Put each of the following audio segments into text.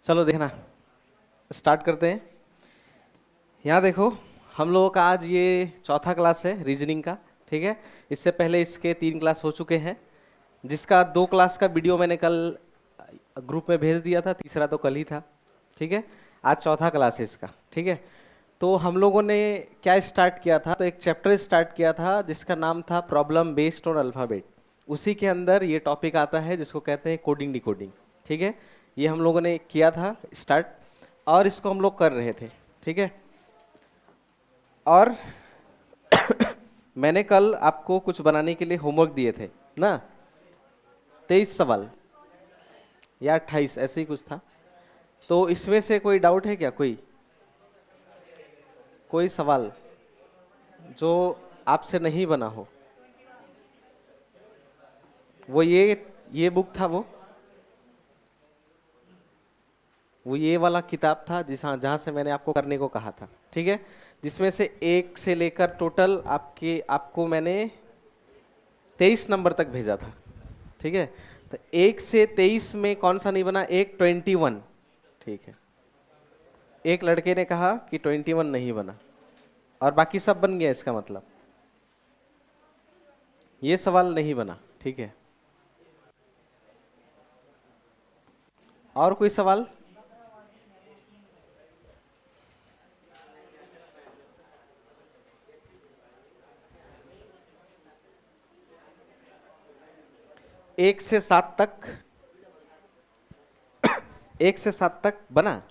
चलो देखना, स्टार्ट करते हैं। यहाँ देखो, हम लोगों का आज ये चौथा क्लास है रीजनिंग का। ठीक है, इससे पहले इसके 3 क्लास हो चुके हैं, जिसका 2 क्लास का वीडियो मैंने कल ग्रुप में भेज दिया था, तीसरा तो कल ही था। ठीक है, आज चौथा क्लास है इसका। ठीक है, तो हम लोगों ने क्या स्टार्ट किया था, तो एक चैप्टर स्टार्ट किया था जिसका नाम था प्रॉब्लम बेस्ड ऑन अल्फ़ाबेट। उसी के अंदर ये टॉपिक आता है जिसको कहते हैं कोडिंग डिकोडिंग। ठीक है, ये हम लोगों ने किया था स्टार्ट, और इसको हम लोग कर रहे थे। ठीक है, और मैंने कल आपको कुछ बनाने के लिए होमवर्क दिए थे ना, 23 सवाल या 28 ऐसे ही कुछ था। तो इसमें से कोई डाउट है क्या? कोई कोई सवाल जो आपसे नहीं बना हो? वो ये बुक था, वो ये वाला किताब था जहाँ से मैंने आपको करने को कहा था। ठीक है, जिसमें से 1 से लेकर टोटल आपको मैंने 23 नंबर तक भेजा था। ठीक है, तो 1 से 23 में कौन सा नहीं बना? एक 21। ठीक है, एक लड़के ने कहा कि 21 नहीं बना, और बाकी सब बन गया। इसका मतलब ये सवाल नहीं बना। ठीक है, और कोई सवाल? एक से सात तक 1 से 7 तक बना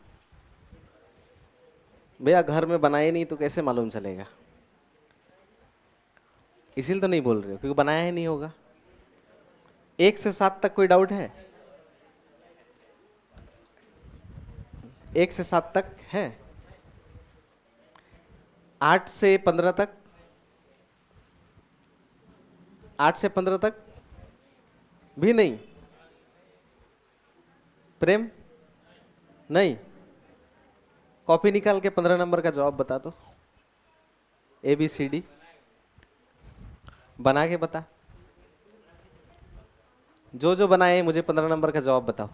भैया? घर में बनाए नहीं तो कैसे मालूम चलेगा? इसीलिए तो नहीं बोल रहे हो, क्योंकि बनाया ही नहीं होगा। 1 से 7 तक कोई डाउट है? 1 से 7 तक है। 8 से 15 तक? 8 से 15 तक भी नहीं? प्रेम नहीं? कॉपी निकाल के 15 नंबर का जवाब बता दो। ABCD बना के बता। जो जो बनाए मुझे 15 नंबर का जवाब बताओ।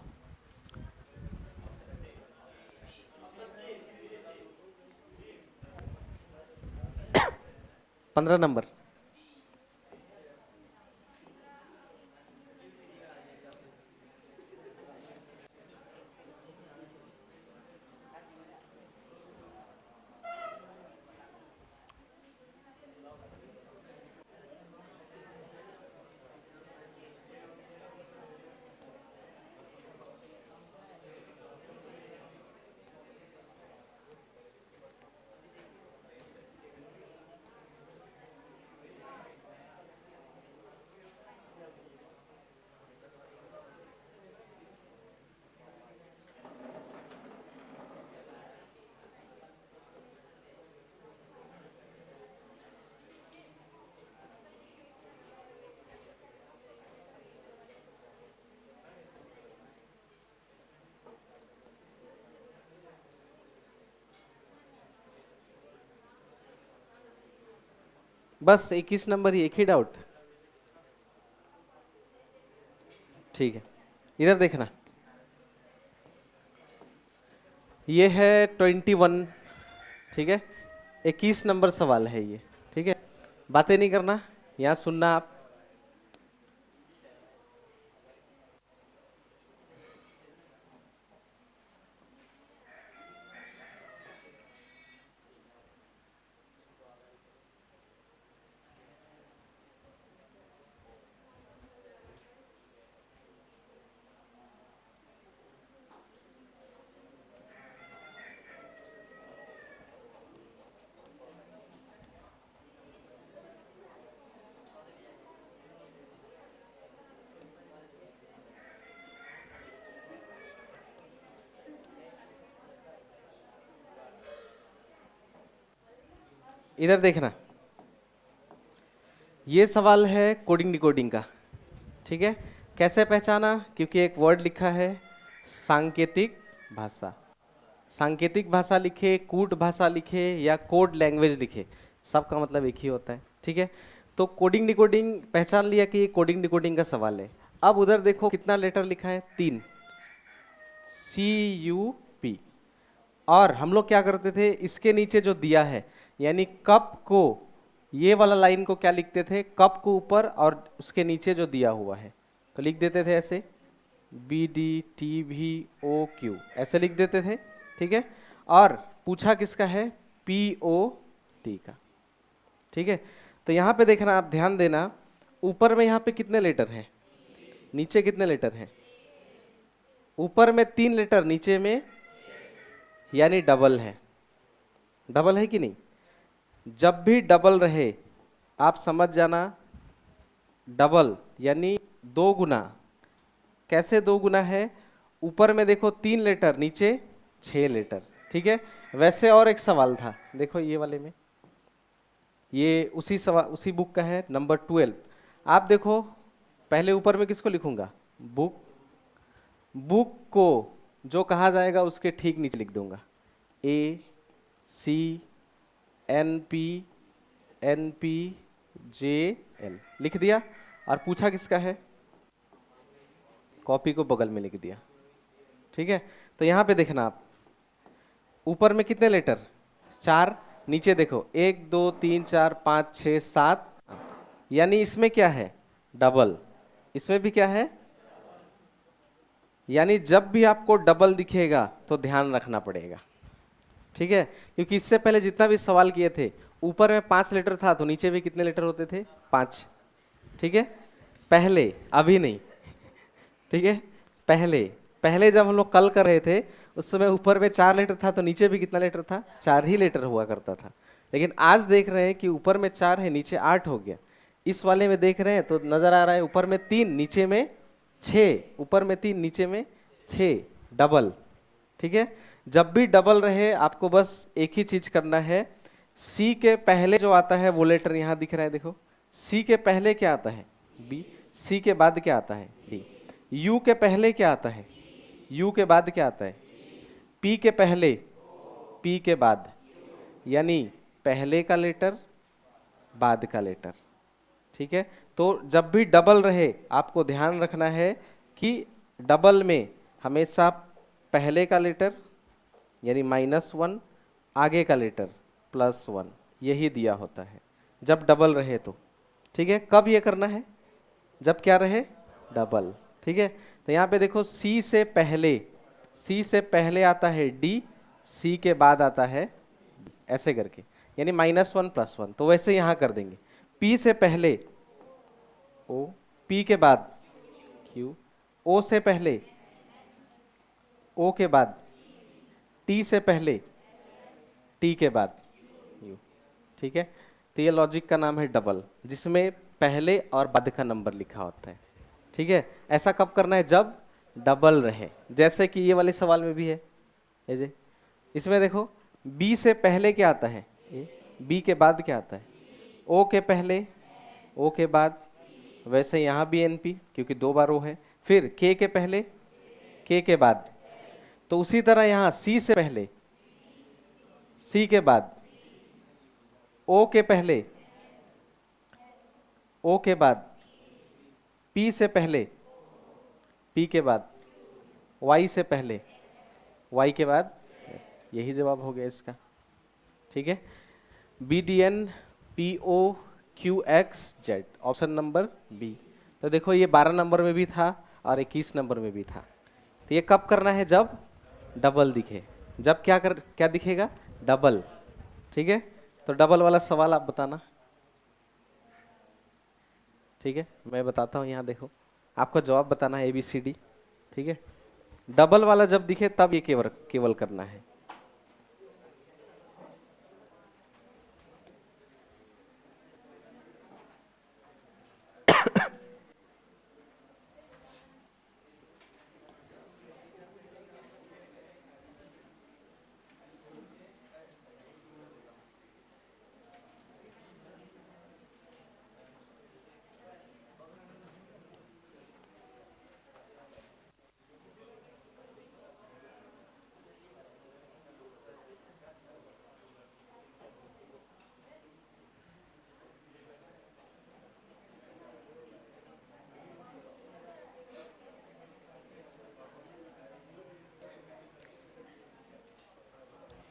15 नंबर। बस 21 नंबर ही, एक ही डाउट? ठीक है, इधर देखना, ये है 21। ठीक है, 21 नंबर सवाल है ये। ठीक है, बातें नहीं करना, यहाँ सुनना आप। इधर देखना, ये सवाल है कोडिंग डिकोडिंग का। ठीक है, कैसे पहचाना? क्योंकि एक वर्ड लिखा है सांकेतिक भाषा। सांकेतिक भाषा लिखे, कूट भाषा लिखे, या कोड लैंग्वेज लिखे, सबका मतलब एक ही होता है। ठीक है, तो कोडिंग डिकोडिंग पहचान लिया कि ये कोडिंग डिकोडिंग का सवाल है। अब उधर देखो कितना लेटर लिखा है, 3। CUP। और हम लोग क्या करते थे, इसके नीचे जो दिया है यानी कप को, ये वाला लाइन को क्या लिखते थे, कप को ऊपर और उसके नीचे जो दिया हुआ है तो लिख देते थे ऐसे BDTVOQ, ऐसे लिख देते थे। ठीक है, और पूछा किसका है, POT का। ठीक है, तो यहाँ पे देखना, आप ध्यान देना, ऊपर में यहाँ पे कितने लेटर हैं, नीचे कितने लेटर हैं, ऊपर में 3 लेटर, नीचे में, यानी डबल है। डबल है कि नहीं? जब भी डबल रहे आप समझ जाना, डबल यानी 2 गुना। कैसे 2 गुना है, ऊपर में देखो 3 लेटर, नीचे 6 लेटर। ठीक है, वैसे और एक सवाल था, देखो ये वाले में, ये उसी सवाल, उसी बुक का है, नंबर 12। आप देखो, पहले ऊपर में किसको लिखूंगा, बुक। बुक को जो कहा जाएगा उसके ठीक नीचे लिख दूंगा ACNPNPJL, लिख दिया। और पूछा किसका है, कॉपी को बगल में लिख दिया। ठीक है, तो यहां पे देखना आप, ऊपर में कितने लेटर, 4, नीचे देखो 1 2 3 4 5 6 7, यानी इसमें क्या है, डबल। इसमें भी क्या है, यानी जब भी आपको डबल दिखेगा तो ध्यान रखना पड़ेगा। ठीक है, क्योंकि इससे पहले जितना भी सवाल किए थे, ऊपर में 5 लेटर था तो नीचे भी कितने लेटर होते थे, 5। ठीक है, पहले, अभी नहीं। ठीक है, पहले पहले जब हम लोग कल कर रहे थे उस समय ऊपर में 4 लेटर था तो नीचे भी कितना लेटर था, 4 ही लेटर हुआ करता था। लेकिन आज देख रहे हैं कि ऊपर में 4 है, नीचे 8 हो गया। इस वाले में देख रहे हैं तो नजर आ रहा है ऊपर में 3, नीचे में 6, ऊपर में 3, नीचे में 6, डबल। ठीक है, जब भी डबल रहे आपको बस एक ही चीज करना है, सी के पहले जो आता है वो लेटर यहां दिख रहा है, देखो सी के पहले क्या आता है, बी। सी के बाद क्या आता है, डी। यू के पहले क्या आता है, यू के बाद क्या आता है, पी के पहले, पी के बाद, यानी पहले का लेटर, बाद का लेटर। ठीक है, तो जब भी डबल रहे आपको ध्यान रखना है कि डबल में हमेशा पहले का लेटर यानी -1, आगे का लेटर +1, यही दिया होता है जब डबल रहे तो। ठीक है, कब ये करना है, जब क्या रहे, डबल। ठीक है, तो यहाँ पे देखो सी से पहले, सी से पहले आता है डी, सी के बाद आता है, ऐसे करके, यानी -1 +1, तो वैसे यहाँ कर देंगे। पी से पहले ओ, पी के बाद क्यू, ओ से पहले, ओ के बाद, टी से पहले, टी के बाद यू। ठीक है, तो ये लॉजिक का नाम है डबल, जिसमें पहले और बाद का नंबर लिखा होता है। ठीक है, ऐसा कब करना है, जब डबल रहे, जैसे कि ये वाले सवाल में भी है। ये जे, इसमें देखो बी से पहले क्या आता है, ए, बी के बाद क्या आता है, ओ के पहले, ओ के बाद, वैसे यहाँ भी एनपी क्योंकि 2 बार ओ है, फिर के पहले, के बाद, तो उसी तरह यहाँ सी से पहले, सी के बाद, ओ के पहले, ओ के बाद, पी से पहले, पी के बाद, वाई से पहले, वाई के बाद, यही जवाब हो गया इसका। ठीक है, BDN POQXZ, option number B. तो देखो ये 12 नंबर में भी था और 21 नंबर में भी था। तो ये कब करना है, जब डबल दिखे, जब क्या दिखेगा, डबल। ठीक है, तो डबल वाला सवाल आप बताना। ठीक है, मैं बताता हूँ, यहाँ देखो आपको जवाब बताना है ABCD। ठीक है, डबल वाला जब दिखे तब ये केवल केवल करना है।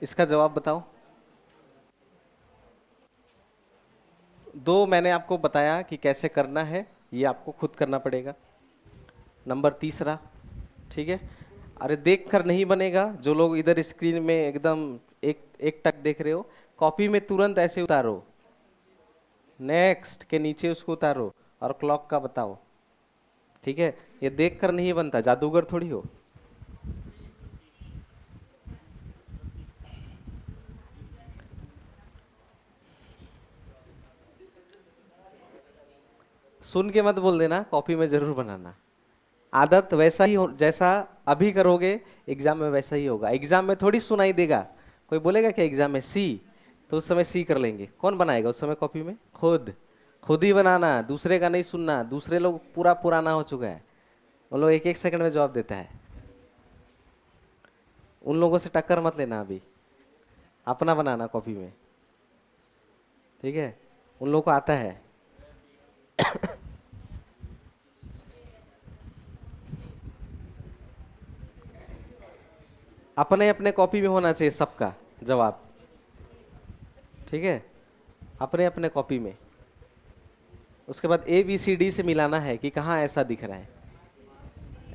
इसका जवाब बताओ। दो मैंने आपको बताया कि कैसे करना है, ये आपको खुद करना पड़ेगा। नंबर तीसरा, ठीक है, अरे देख कर नहीं बनेगा। जो लोग इधर स्क्रीन में एकदम एक एक टक देख रहे हो, कॉपी में तुरंत ऐसे उतारो, नेक्स्ट के नीचे उसको उतारो और क्लॉक का बताओ, ठीक है। ये देख कर नहीं बनता, जादूगर थोड़ी हो। सुन के मत बोल देना, कॉपी में जरूर बनाना। आदत वैसा ही हो, जैसा अभी करोगे एग्जाम में वैसा ही होगा। एग्जाम में थोड़ी सुनाई देगा, कोई बोलेगा कि एग्जाम में सी, तो उस समय सी कर लेंगे। कौन बनाएगा उस समय कॉपी में? खुद। खुद ही बनाना, दूसरे का नहीं सुनना। दूसरे लोग पूरा पुराना हो चुका है, वो लोग एक एक सेकंड में जवाब देता है। उन लोगों से टक्कर मत लेना, अभी अपना बनाना कॉपी में, ठीक है। उन लोगों को आता है। अपने अपने कॉपी में होना चाहिए सबका जवाब, ठीक है, अपने अपने कॉपी में। उसके बाद ए बी सी डी से मिलाना है कि कहाँ ऐसा दिख रहा है।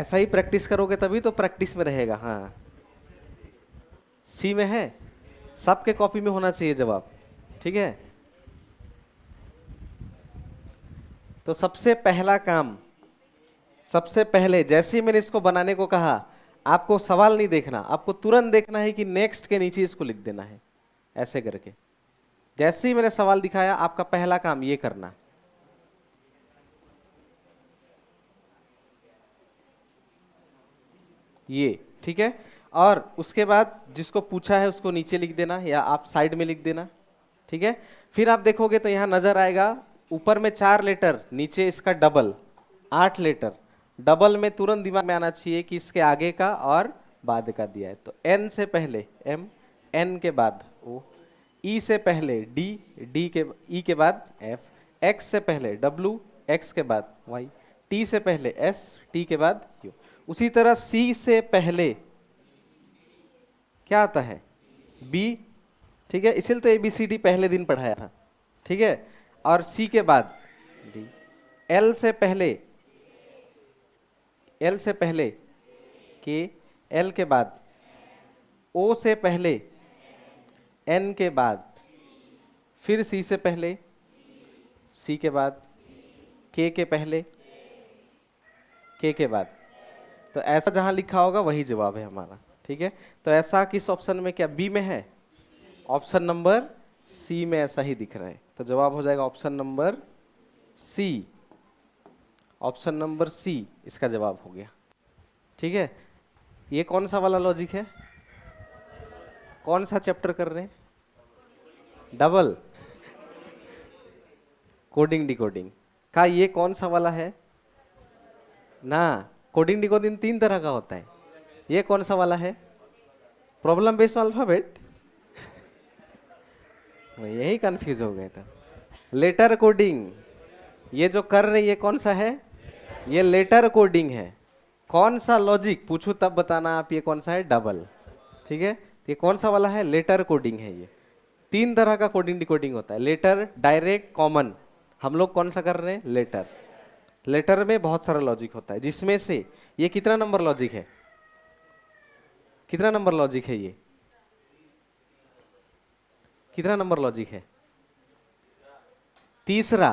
ऐसा ही प्रैक्टिस करोगे तभी तो प्रैक्टिस में रहेगा। हाँ, सी में है, सबके कॉपी में होना चाहिए जवाब, ठीक है। तो सबसे पहला काम, सबसे पहले जैसे ही मैंने इसको बनाने को कहा, आपको सवाल नहीं देखना, आपको तुरंत देखना है कि नेक्स्ट के नीचे इसको लिख देना है, ऐसे करके। जैसे ही मैंने सवाल दिखाया, आपका पहला काम ये करना, ये, ठीक है। और उसके बाद जिसको पूछा है उसको नीचे लिख देना या आप साइड में लिख देना, ठीक है। फिर आप देखोगे तो यहां नजर आएगा, ऊपर में 4 लेटर, नीचे इसका डबल 8 लेटर। डबल में तुरंत दिमाग में आना चाहिए कि इसके आगे का और बाद का दिया है। तो एन से पहले एम, एन के बाद ओ, ई से पहले डी, डी के ई के बाद एफ, एक्स से पहले डब्ल्यू, एक्स के बाद वाई, टी से पहले एस, टी के बाद यू। उसी तरह सी से पहले क्या आता है? बी, ठीक है। इसीलिए तो ABCD पहले दिन पढ़ाया था, ठीक है। और सी के बाद डी, एल से पहले, एल से पहले के, एल के बाद ओ से पहले, एन के बाद, फिर सी से पहले, सी के बाद के पहले, के बाद। तो ऐसा जहां लिखा होगा वही जवाब है हमारा, ठीक है। तो ऐसा किस ऑप्शन में, क्या बी में है? ऑप्शन नंबर सी में ऐसा ही दिख रहा है, तो जवाब हो जाएगा option number C. Option number C इसका जवाब हो गया, ठीक है। ये कौन सा वाला लॉजिक है? कौन सा चैप्टर कर रहे हैं? डबल कोडिंग डिकोडिंग का ये कौन सा वाला है ना? कोडिंग डिकोडिंग 3 तरह का होता है, ये कौन सा वाला है? Problem based alphabet. यही कंफ्यूज हो गए था। लेटर कोडिंग, ये जो कर रहे ये कौन सा है? ये लेटर कोडिंग है। कौन सा लॉजिक पूछूं तब बताना आप, ये कौन सा है? डबल, ठीक है। ये कौन सा वाला है? लेटर कोडिंग है। ये 3 तरह का कोडिंग डिकोडिंग होता है, लेटर, डायरेक्ट, कॉमन। हम लोग कौन सा कर रहे हैं? लेटर। लेटर में बहुत सारा लॉजिक होता है, जिसमें से ये कितना नंबर लॉजिक है? कितना नंबर लॉजिक है ये? कितना नंबर लॉजिक है? तीसरा।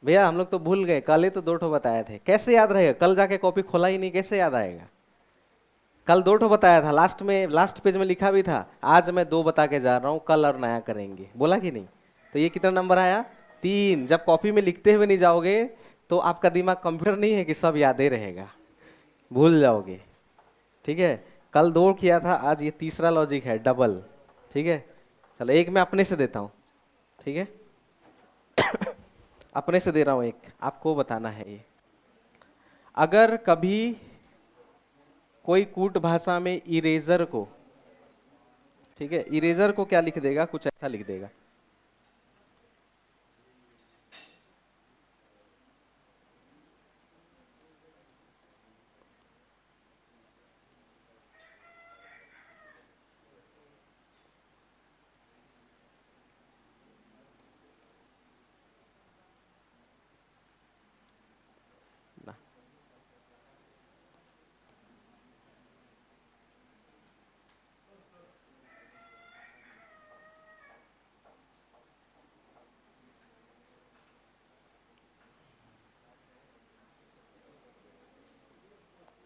भैया हम लोग तो भूल गए, कल ही तो 2 ठो बताए थे, कैसे याद रहेगा? कल जाके कॉपी खोला ही नहीं, कैसे याद आएगा? कल 2 ठो बताया था, लास्ट में, लास्ट पेज में लिखा भी था। आज मैं 2 बता के जा रहा हूँ, कल और नया करेंगे, बोला कि नहीं? तो ये कितना नंबर आया? 3। जब कॉपी में लिखते हुए नहीं जाओगे तो आपका दिमाग कंप्यूटर नहीं है कि सब याद ही रहेगा, भूल जाओगे, ठीक है। कल 2 किया था, आज ये तीसरा लॉजिक है, डबल, ठीक है। चलो एक मैं अपने से देता हूँ, ठीक है। अपने से दे रहा हूँ एक, आपको बताना है ये। अगर कभी कोई कूट भाषा में इरेजर को, ठीक है, इरेजर को क्या लिख देगा? कुछ ऐसा लिख देगा,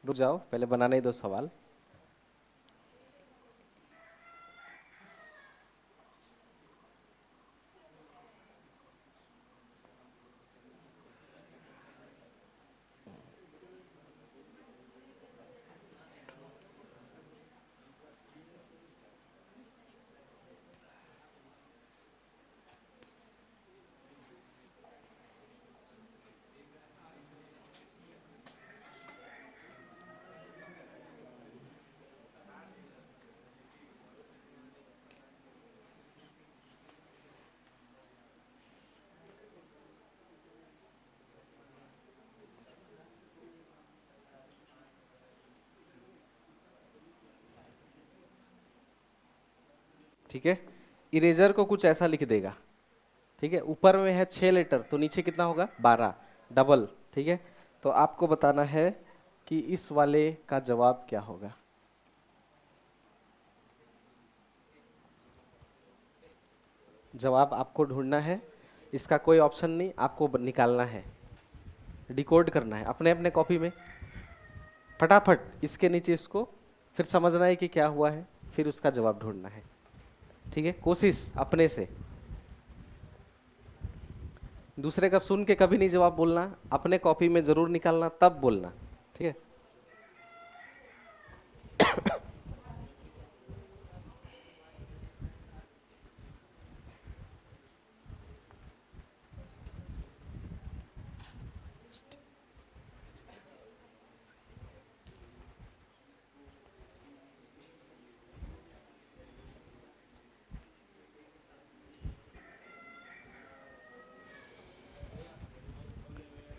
रुक जाओ, पहले बनाने ही दो सवाल। ठीक है, इरेजर को कुछ ऐसा लिख देगा। ठीक है, ऊपर में है 6 लेटर, तो नीचे कितना होगा 12, डबल। ठीक है, तो आपको बताना है कि इस वाले का जवाब क्या होगा। जवाब आपको ढूंढना है, इसका कोई ऑप्शन नहीं, आपको निकालना है, डिकोड करना है अपने अपने कॉपी में फटाफट इसके नीचे इसको, फिर समझना है कि क्या हुआ है, फिर उसका जवाब ढूंढना है। ठीक है, कोशिश अपने से, दूसरे का सुन के कभी नहीं जवाब बोलना, अपने कॉपी में जरूर निकालना तब बोलना। ठीक है,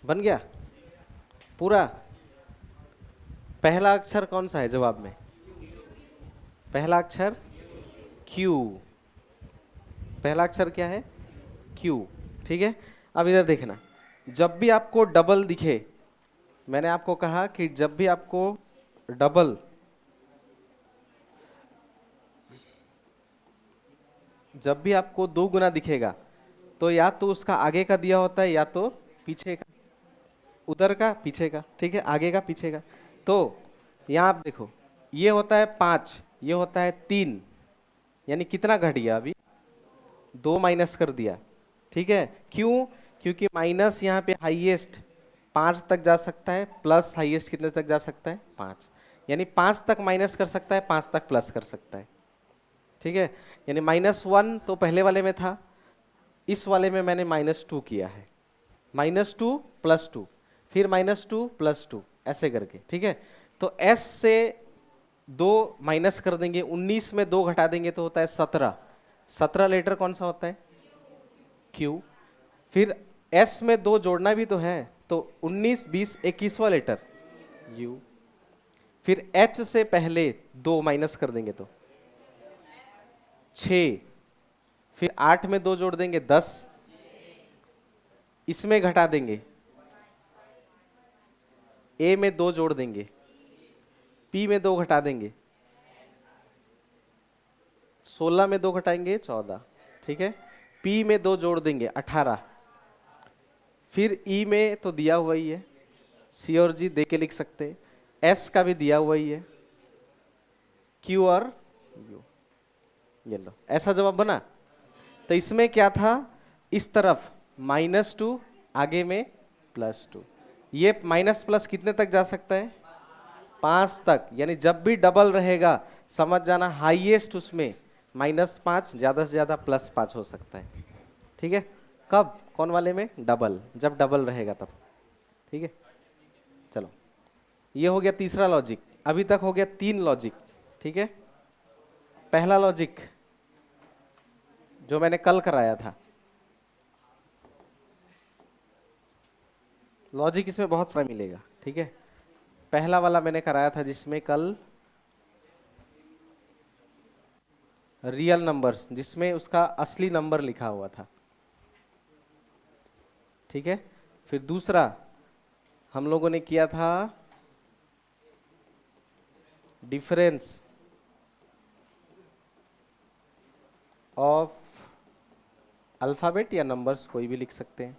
बन गया पूरा। पहला अक्षर कौन सा है जवाब में? पहला अक्षर क्यू, पहला अक्षर क्या है? क्यू। ठीक है, अब इधर देखना, जब भी आपको डबल दिखे, मैंने आपको कहा कि जब भी आपको डबल, जब भी आपको दो गुना दिखेगा तो या तो उसका आगे का दिया होता है या तो पीछे का, उधर का पीछे का। ठीक है, आगे का पीछे का। तो यहाँ आप देखो, ये होता है 5, ये होता है 3, यानी कितना घट गया अभी? 2 माइनस कर दिया। ठीक है, क्यों? क्योंकि माइनस यहाँ पे हाईएस्ट 5 तक जा सकता है, प्लस हाईएस्ट कितने तक जा सकता है? 5, यानी 5 तक माइनस कर सकता है, 5 तक प्लस कर सकता है। ठीक है, यानी -1 तो पहले वाले में था, इस वाले में मैंने -2 किया है, -2 +2, फिर -2 +2, ऐसे करके। ठीक है, तो s से 2 माइनस कर देंगे, 19 में 2 घटा देंगे तो होता है 17। 17 लेटर कौन सा होता है? Q। फिर s में 2 जोड़ना भी तो है, तो 19, 20, 21वां लेटर U। फिर h से पहले 2 माइनस कर देंगे तो 6, फिर 8 में 2 जोड़ देंगे 10, इसमें घटा देंगे, A में 2 जोड़ देंगे, P में 2 घटा देंगे, 16 में 2 घटाएंगे 14। ठीक है, P में 2 जोड़ देंगे 18, फिर E में तो दिया हुआ ही है, C और G दे के लिख सकते हैं, S का भी दिया हुआ ही है, Q और U। ये लो, ऐसा जवाब बना। तो इसमें क्या था? इस तरफ -2, आगे में +2, ये माइनस प्लस कितने तक जा सकता है? 5 तक, यानी जब भी डबल रहेगा समझ जाना हाईएस्ट उसमें -5, ज्यादा से ज्यादा +5 हो सकता है। ठीक है, कब? कौन वाले में? डबल, जब डबल रहेगा तब। ठीक है, चलो, ये हो गया तीसरा लॉजिक। अभी तक हो गया 3 लॉजिक। ठीक है, पहला लॉजिक जो मैंने कल कराया था, लॉजिक इसमें बहुत सारा मिलेगा। ठीक है, पहला वाला मैंने कराया था जिसमें कल रियल नंबर्स, जिसमें उसका असली नंबर लिखा हुआ था। ठीक है, फिर दूसरा हम लोगों ने किया था डिफरेंस ऑफ अल्फाबेट या नंबर्स, कोई भी लिख सकते हैं।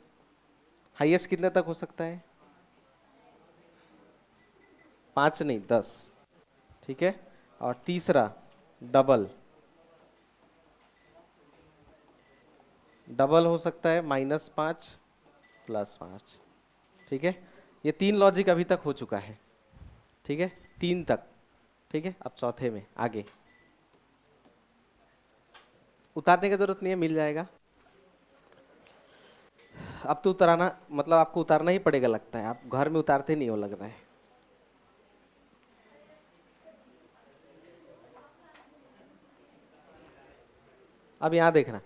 हाईएस्ट कितने तक हो सकता है? 5 नहीं 10, ठीक है। और तीसरा डबल, डबल हो सकता है -5 +5, ठीक है। ये 3 लॉजिक अभी तक हो चुका है, ठीक है, 3 तक, ठीक है। अब चौथे में आगे उतारने की जरूरत नहीं है, मिल जाएगा। अब तो उतारना मतलब आपको उतारना ही पड़ेगा लगता है, आप घर में उतारते नहीं हो लग रहा है। अब यहाँ देखना,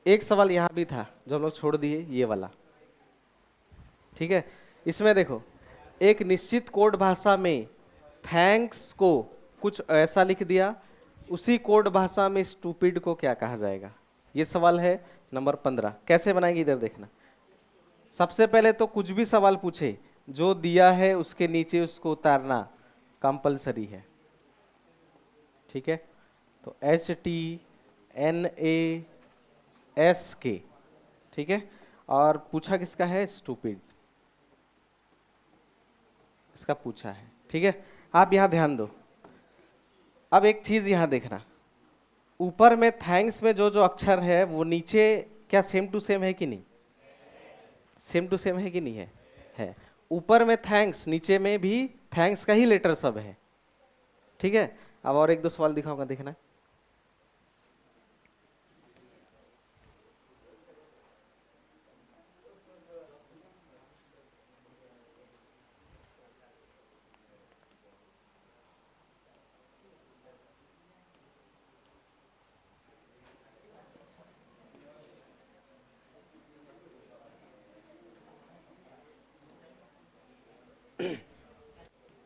एक सवाल यहाँ भी था जो हम लोग छोड़ दिए, ये वाला, ठीक है। इसमें देखो, एक निश्चित कोड भाषा में थैंक्स को कुछ ऐसा लिख दिया, उसी कोड भाषा में स्टूपिड को क्या कहा जाएगा। ये सवाल है नंबर 15। कैसे बनाएंगे इधर देखना। सबसे पहले तो कुछ भी सवाल पूछे, जो दिया है उसके नीचे उसको उतारना कंपलसरी है, ठीक है। तो HTNASK, ठीक है। और पूछा किसका है, स्टूपिड, इसका पूछा है, ठीक है। आप यहां ध्यान दो। अब एक चीज यहां देखना, ऊपर में थैंक्स में जो जो अक्षर है वो नीचे क्या सेम टू सेम है कि नहीं, सेम टू सेम है कि नहीं है। ऊपर में थैंक्स, नीचे में भी थैंक्स का ही लेटर सब है, ठीक है। अब और एक दो सवाल दिखाऊंगा, देखना।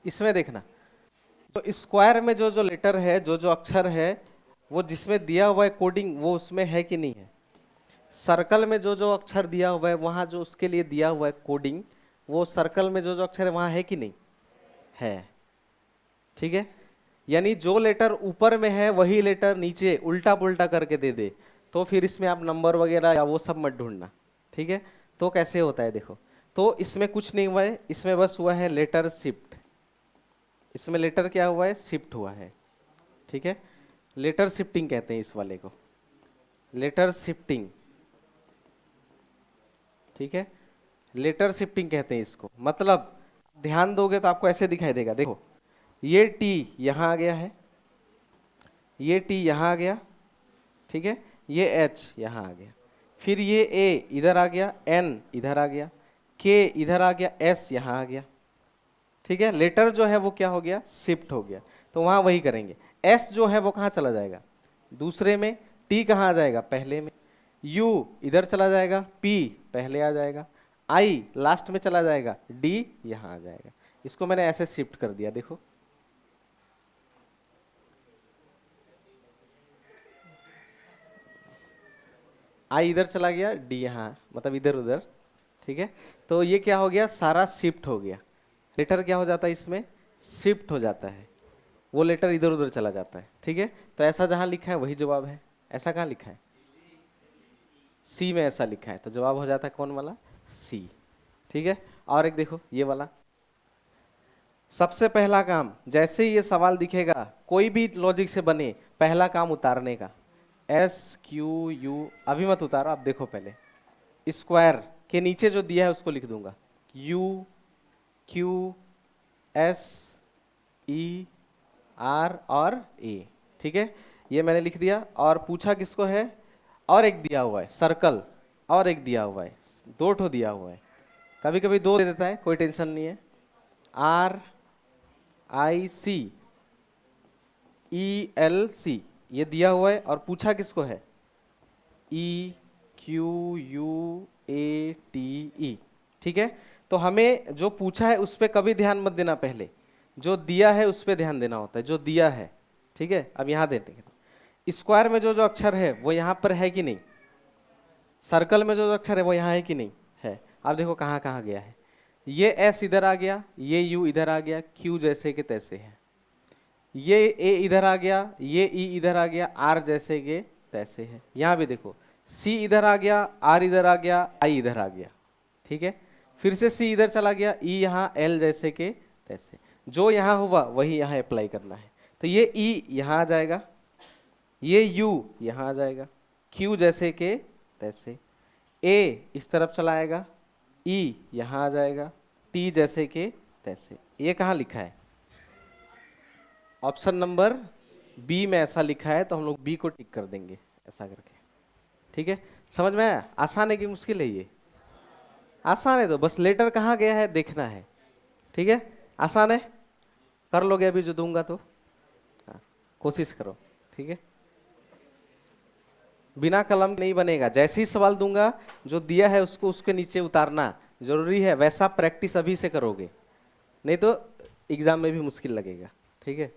इसमें देखना, तो स्क्वायर में जो जो लेटर है, जो जो अक्षर है, वो जिसमें दिया हुआ है कोडिंग, वो उसमें है कि नहीं है। सर्कल में जो जो अक्षर दिया हुआ है, वहां जो उसके लिए दिया हुआ है कोडिंग, वो सर्कल में जो जो अक्षर है वहां है कि नहीं है, ठीक है। यानी जो लेटर ऊपर में है वही लेटर नीचे उल्टा पुल्टा करके दे दे, तो फिर इसमें आप नंबर वगैरह या वो सब मत ढूंढना, ठीक है। तो कैसे होता है देखो, तो इसमें कुछ नहीं हुआ है, इसमें बस हुआ है लेटर शिफ्ट। इसमें लेटर क्या हुआ है, शिफ्ट हुआ है, ठीक है। लेटर शिफ्टिंग कहते हैं इस वाले को, लेटर शिफ्टिंग, ठीक है। लेटर शिफ्टिंग कहते हैं इसको। मतलब ध्यान दोगे तो आपको ऐसे दिखाई देगा, देखो ये टी यहां आ गया है, ये टी यहां आ गया, ठीक है। ये एच यहां आ गया, फिर ये ए इधर आ गया, एन इधर आ गया, के इधर आ गया, एस यहां आ गया, ठीक है। लेटर जो है वो क्या हो गया, शिफ्ट हो गया। तो वहां वही करेंगे। एस जो है वो कहां चला जाएगा, दूसरे में। टी कहां आ जाएगा, पहले में। यू इधर चला जाएगा, पी पहले आ जाएगा, आई लास्ट में चला जाएगा, डी यहां आ जाएगा। इसको मैंने ऐसे शिफ्ट कर दिया, देखो। आई इधर चला गया, डी यहाँ, मतलब इधर उधर, ठीक है। तो ये क्या हो गया, सारा शिफ्ट हो गया। लेटर क्या हो जाता है, इसमें शिफ्ट हो जाता है, वो लेटर इधर उधर चला जाता है, ठीक है। तो ऐसा जहां लिखा है वही जवाब है। ऐसा कहाँ लिखा है, सी में ऐसा लिखा है, तो जवाब हो जाता है कौन वाला, सी, ठीक है। और एक देखो ये वाला, सबसे पहला काम, जैसे ही ये सवाल दिखेगा कोई भी लॉजिक से बने, पहला काम उतारने का। SQU, अभी मत उतारो, आप देखो पहले। स्क्वायर के नीचे जो दिया है उसको लिख दूंगा, QQSER और A, ठीक है। ये मैंने लिख दिया। और पूछा किसको है, और एक दिया हुआ है सर्कल, और एक दिया हुआ है, दो ठो दिया हुआ है। कभी कभी दो दे देता है, कोई टेंशन नहीं है। RICELC ये दिया हुआ है। और पूछा किसको है, EQUATE, ठीक है। तो हमें जो पूछा है उस पर कभी ध्यान मत देना, पहले जो दिया है उस पर ध्यान देना होता है, जो दिया है, ठीक है। अब यहां देते हैं, स्क्वायर में जो जो अक्षर है वो यहां पर है कि नहीं, सर्कल में जो जो अक्षर है वो यहां है कि नहीं है। अब देखो कहाँ कहाँ गया है, ये एस इधर आ गया, ये यू इधर आ गया, क्यू जैसे के तैसे है, ये ए इधर आ गया, ये ई इधर आ गया, आर जैसे के तैसे है। यहां भी देखो सी इधर आ गया, आर इधर आ गया, आई इधर आ गया, ठीक है। फिर से सी इधर चला गया, ई यहाँ एल जैसे के तैसे। जो यहाँ हुआ वही यहाँ अप्लाई करना है। तो ये ई यहाँ आ जाएगा, ये यू यहाँ आ जाएगा, क्यू जैसे के तैसे, ए इस तरफ चलाएगा, ई यहाँ आ जाएगा, टी जैसे के तैसे। ये कहाँ लिखा है? ऑप्शन नंबर बी में ऐसा लिखा है, तो हम लोग बी को टिक कर देंगे ऐसा करके। ठीक है, समझ में आया? आसान है कि मुश्किल है? ये आसान है, तो बस लेटर कहाँ गया है देखना है। ठीक है, आसान है, कर लोगे अभी जो दूंगा तो। हाँ, कोशिश करो। ठीक है, बिना कलम नहीं बनेगा। जैसे ही सवाल दूंगा जो दिया है उसको उसके नीचे उतारना जरूरी है। वैसा प्रैक्टिस अभी से करोगे, नहीं तो एग्जाम में भी मुश्किल लगेगा। ठीक है,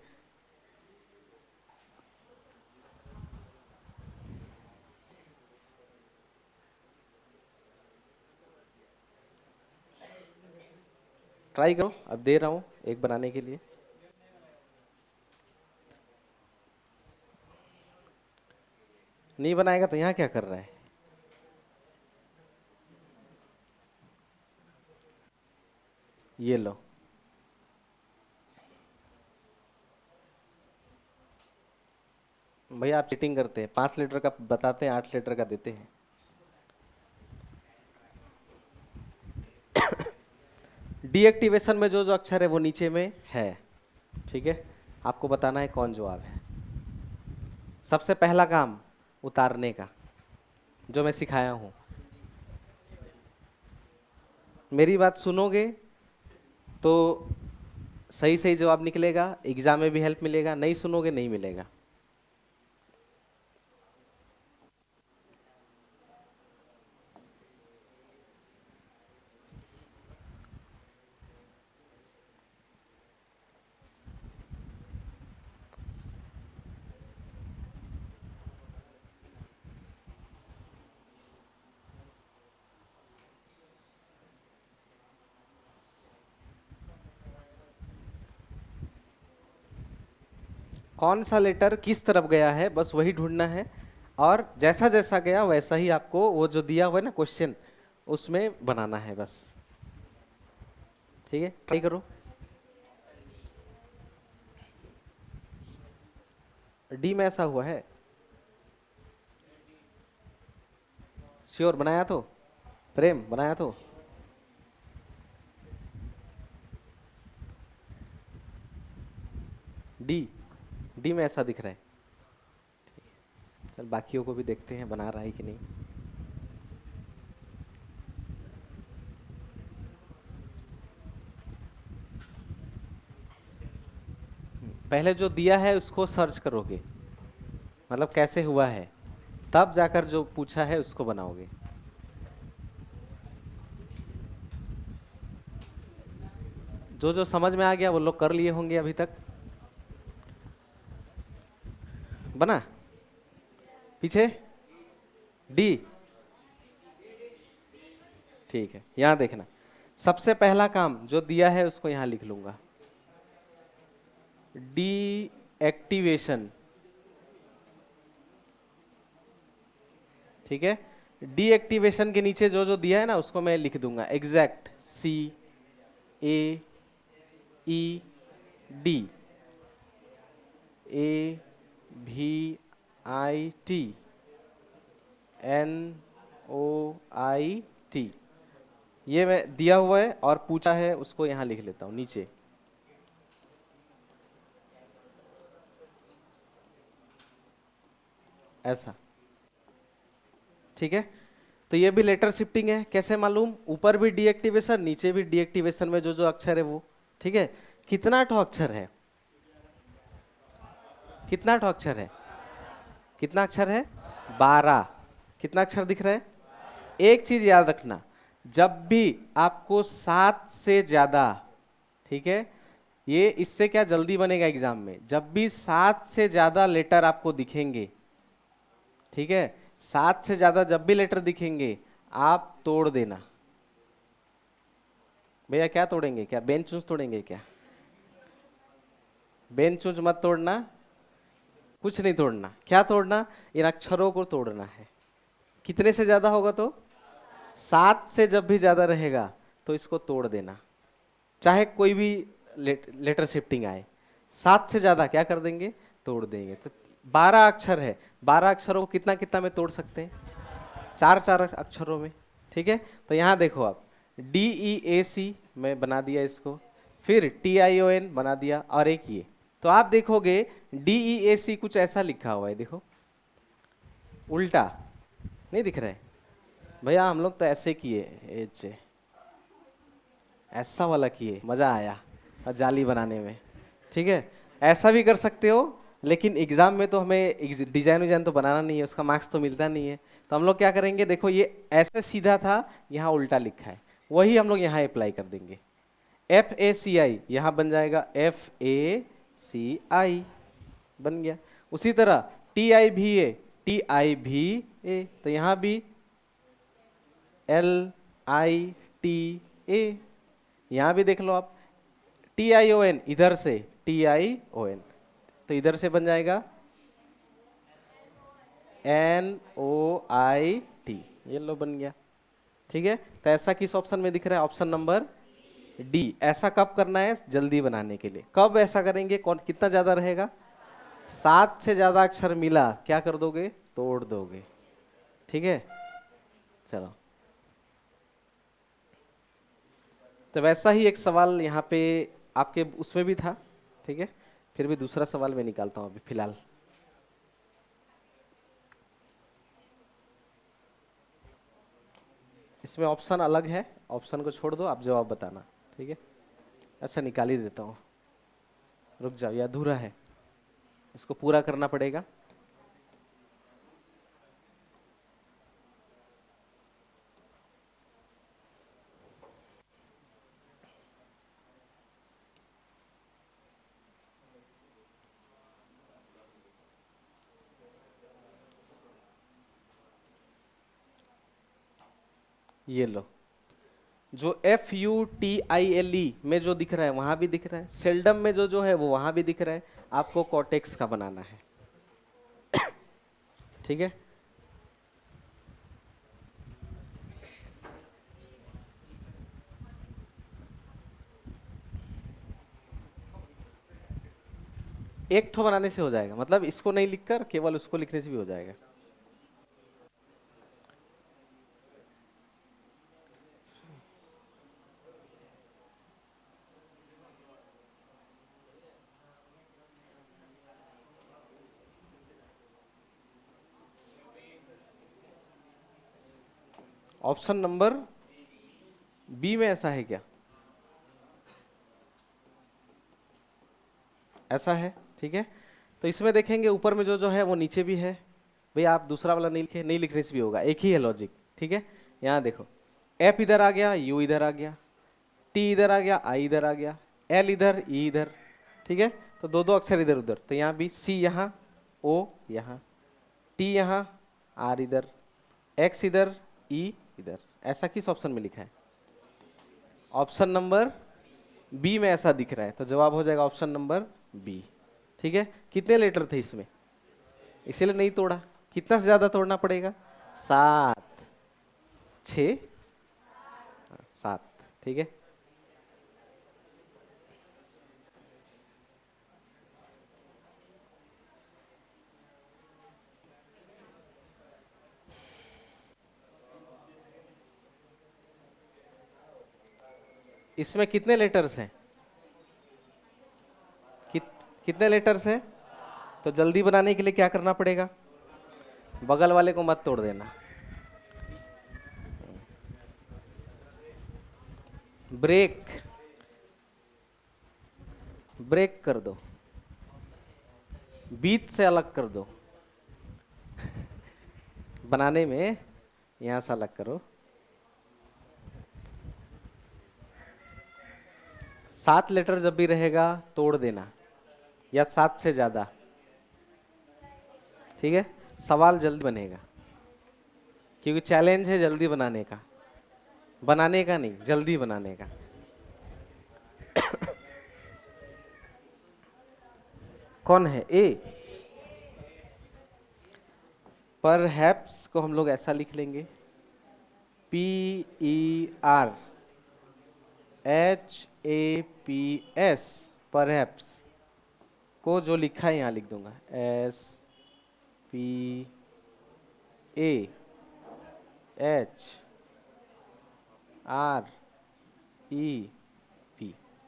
ट्राई करो। अब दे रहा हूं एक बनाने के लिए। नहीं बनाएगा तो यहाँ क्या कर रहा है? ये लो, भैया आप चीटिंग करते हैं। 5 लीटर का बताते हैं, 8 लीटर का देते हैं। डीएक्टिवेशन में जो जो अक्षर है वो नीचे में है। ठीक है, आपको बताना है कौन जवाब है। सबसे पहला काम उतारने का, जो मैं सिखाया हूं। मेरी बात सुनोगे तो सही सही जवाब निकलेगा, एग्जाम में भी हेल्प मिलेगा। नहीं सुनोगे नहीं मिलेगा। कौन सा लेटर किस तरफ गया है बस वही ढूंढना है, और जैसा जैसा गया वैसा ही आपको वो जो दिया हुआ है ना क्वेश्चन, उसमें बनाना है बस। ठीक है, ट्राई करो। डी में ऐसा हुआ है? श्योर? बनाया तो प्रेम, बनाया तो? डी, डी में ऐसा दिख रहा है। ठीक है, चल बाकियों को भी देखते हैं बना रहा है कि नहीं। पहले जो दिया है उसको सर्च करोगे, मतलब कैसे हुआ है, तब जाकर जो पूछा है उसको बनाओगे। जो जो समझ में आ गया वो लोग कर लिए होंगे अभी तक। बना? पीछे डी। ठीक है, यहां देखना। सबसे पहला काम जो दिया है उसको यहां लिख लूंगा, डी एक्टिवेशन। ठीक है, डी एक्टिवेशन के नीचे जो जो दिया है ना उसको मैं लिख दूंगा exact, C A E D, A भी I T N O I T. ये मैं दिया हुआ है और पूछा है उसको यहां लिख लेता हूं नीचे। ऐसा। ठीक है, तो ये भी लेटर शिफ्टिंग है। कैसे मालूम? ऊपर भी डीएक्टिवेशन, नीचे भी डीएक्टिवेशन में जो जो अक्षर है वो। ठीक है, कितना ठो अक्षर है? कितना ठो अक्षर है? कितना अक्षर है? 12। कितना अक्षर दिख रहा है? एक चीज याद रखना, जब भी आपको 7 से ज्यादा, ठीक है, ये इससे क्या जल्दी बनेगा एग्जाम में, जब भी 7 से ज्यादा लेटर आपको दिखेंगे, ठीक है, 7 से ज्यादा जब भी लेटर दिखेंगे आप तोड़ देना। भैया क्या तोड़ेंगे? क्या बेंच चूंच तोड़ेंगे क्या? बेंच चूंच मत तोड़ना, कुछ नहीं तोड़ना। क्या तोड़ना? इन अक्षरों को तोड़ना है। कितने से ज्यादा होगा तो? 7 से जब भी ज्यादा रहेगा तो इसको तोड़ देना। चाहे कोई भी लेटर शिफ्टिंग आए। 7 से ज्यादा क्या कर देंगे, तोड़ देंगे। तो 12 अक्षर है, 12 अक्षरों को कितना कितना में तोड़ सकते हैं, 4 4 अक्षरों में। ठीक है, तो यहाँ देखो आप DEAC में बना दिया इसको, फिर TION बना दिया, और एक ये। तो आप देखोगे DEAC कुछ ऐसा लिखा हुआ है, देखो उल्टा नहीं दिख रहा है भैया, हम लोग तो ऐसे किए, ऐसा वाला किए, मजा आया और जाली बनाने में। ठीक है, ऐसा भी कर सकते हो, लेकिन एग्जाम में तो हमें डिजाइन विजाइन तो बनाना नहीं है, उसका मार्क्स तो मिलता नहीं है। तो हम लोग क्या करेंगे, देखो ये ऐसे सीधा था, यहाँ उल्टा लिखा है, वही हम लोग यहाँ अप्लाई कर देंगे। FACI यहाँ बन जाएगा FACI, बन गया। उसी तरह TIVA TIVA, तो यहाँ भी LITA, यहाँ भी देख लो आप TION, इधर से TION, तो इधर से बन जाएगा NOIT, ये लो बन गया। ठीक है, तो ऐसा किस ऑप्शन में दिख रहा है, ऑप्शन नंबर D। ऐसा कब करना है, जल्दी बनाने के लिए। कब ऐसा करेंगे, कौन कितना ज्यादा रहेगा, 7 से ज्यादा अक्षर मिला, क्या कर दोगे, तोड़ दोगे। ठीक है, चलो। तो वैसा ही एक सवाल यहाँ पे आपके उसमें भी था। ठीक है, फिर भी दूसरा सवाल मैं निकालता हूँ अभी फिलहाल। इसमें ऑप्शन अलग है, ऑप्शन को छोड़ दो, आप जवाब बताना। ठीक है, अच्छा निकाल ही देता हूँ, रुक जाओ, ये अधूरा है, इसको पूरा करना पड़ेगा। ये लो, जो FUTILE में जो दिख रहा है वहां भी दिख रहा है, सेल्डम में जो जो है वो वहां भी दिख रहा है, आपको कॉर्टेक्स का बनाना है। ठीक है, एक ठो बनाने से हो जाएगा, मतलब इसको नहीं लिखकर केवल उसको लिखने से भी हो जाएगा। ऑप्शन नंबर बी में ऐसा है क्या, ऐसा है। ठीक है, तो इसमें देखेंगे ऊपर में जो जो है वो नीचे भी है। भैया आप दूसरा वाला नहीं लिखे, नहीं लिखने से भी होगा, एक ही है लॉजिक। ठीक है, यहाँ देखो F इधर आ गया, U इधर आ गया, T इधर आ गया, I इधर आ गया, L इधर, E इधर। ठीक है, तो दो दो अक्षर इधर उधर, तो यहाँ भी C यहाँ, O यहाँ, T यहाँ, R इधर, X इधर, E इधर। ऐसा किस ऑप्शन में लिखा है, ऑप्शन नंबर बी में ऐसा दिख रहा है, तो जवाब हो जाएगा ऑप्शन नंबर बी। ठीक है, कितने लेटर थे इसमें, इसीलिए नहीं तोड़ा। कितना से ज्यादा तोड़ना पड़ेगा, 7 6 7। ठीक है, इसमें कितने लेटर्स हैं, कितने लेटर्स हैं, तो जल्दी बनाने के लिए क्या करना पड़ेगा, बगल वाले को मत तोड़ देना, ब्रेक ब्रेक कर दो, बीच से अलग कर दो। बनाने में यहां से अलग करो। 7 लेटर जब भी रहेगा तोड़ देना, या 7 से ज्यादा। ठीक है, सवाल जल्दी बनेगा, क्योंकि चैलेंज है जल्दी बनाने का, बनाने का नहीं, जल्दी बनाने का। कौन है, ए। परहैप्स को हम लोग ऐसा लिख लेंगे, PERHAPS, APS परहैप्स को जो लिखा है यहाँ लिख दूंगा SPAHREP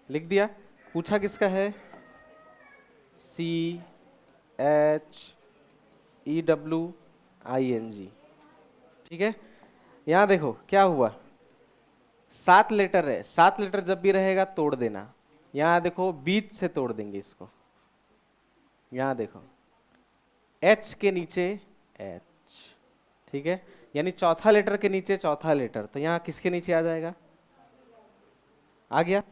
लिख दिया। पूछा किसका है? CHEWING। ठीक है, यहाँ देखो क्या हुआ, 7 लेटर है, 7 लेटर जब भी रहेगा तोड़ देना। यहाँ देखो बीच से तोड़ देंगे इसको। यहाँ देखो H के नीचे H, ठीक है, यानी चौथा लेटर के नीचे चौथा लेटर, तो यहाँ किसके नीचे आ जाएगा? आ गया।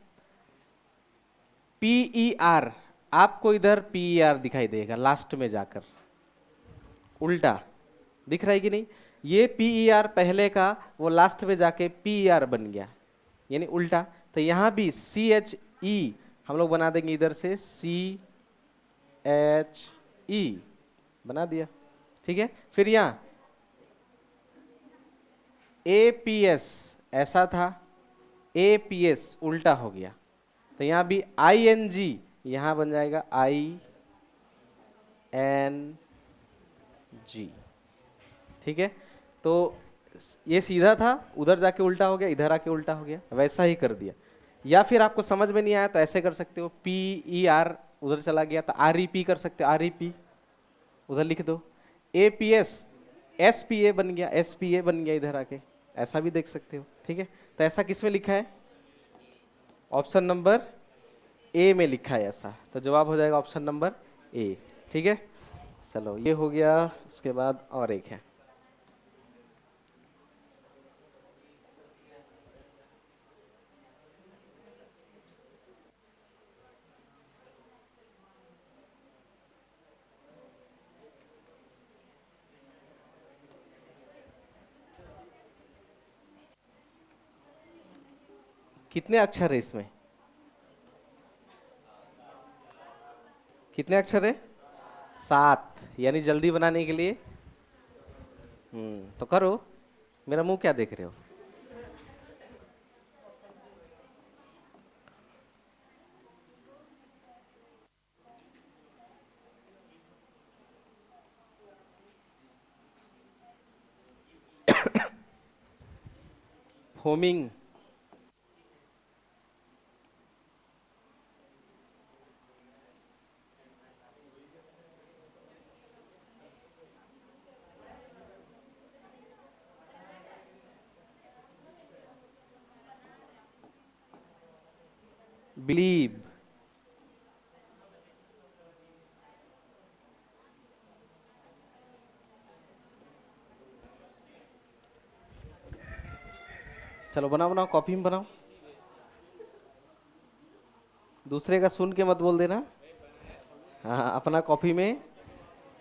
PER, आपको इधर PER दिखाई देगा लास्ट में जाकर, उल्टा दिख रहा है कि नहीं? ये PER पहले का वो लास्ट में जाके PER बन गया, यानी उल्टा। तो यहाँ भी CHE हम लोग बना देंगे, इधर से CHE बना दिया। ठीक है, फिर यहाँ APS ऐसा था, APS उल्टा हो गया, तो यहाँ भी ING यहाँ बन जाएगा ING। ठीक है, तो ये सीधा था, उधर जाके उल्टा हो गया, इधर आके उल्टा हो गया, वैसा ही कर दिया। या फिर आपको समझ में नहीं आया तो ऐसे कर सकते हो, PER उधर चला गया तो REP कर सकते हो, REP उधर लिख दो। APS SPA बन गया, SPA बन गया इधर आके, ऐसा भी देख सकते हो। ठीक है, तो ऐसा किस में लिखा है? ऑप्शन नंबर A में लिखा है ऐसा, तो जवाब हो जाएगा ऑप्शन नंबर A। ठीक है, चलो ये हो गया। उसके बाद और एक है, कितने अक्षर है इसमें? कितने अक्षर है? 7, यानी जल्दी बनाने के लिए तो करो। मेरा मुंह क्या देख रहे हो? फोमिंग, बिलीव, चलो बनाओ बनाओ, कॉपी में बनाओ। दूसरे का सुन के मत बोल देना, हाँ अपना कॉपी में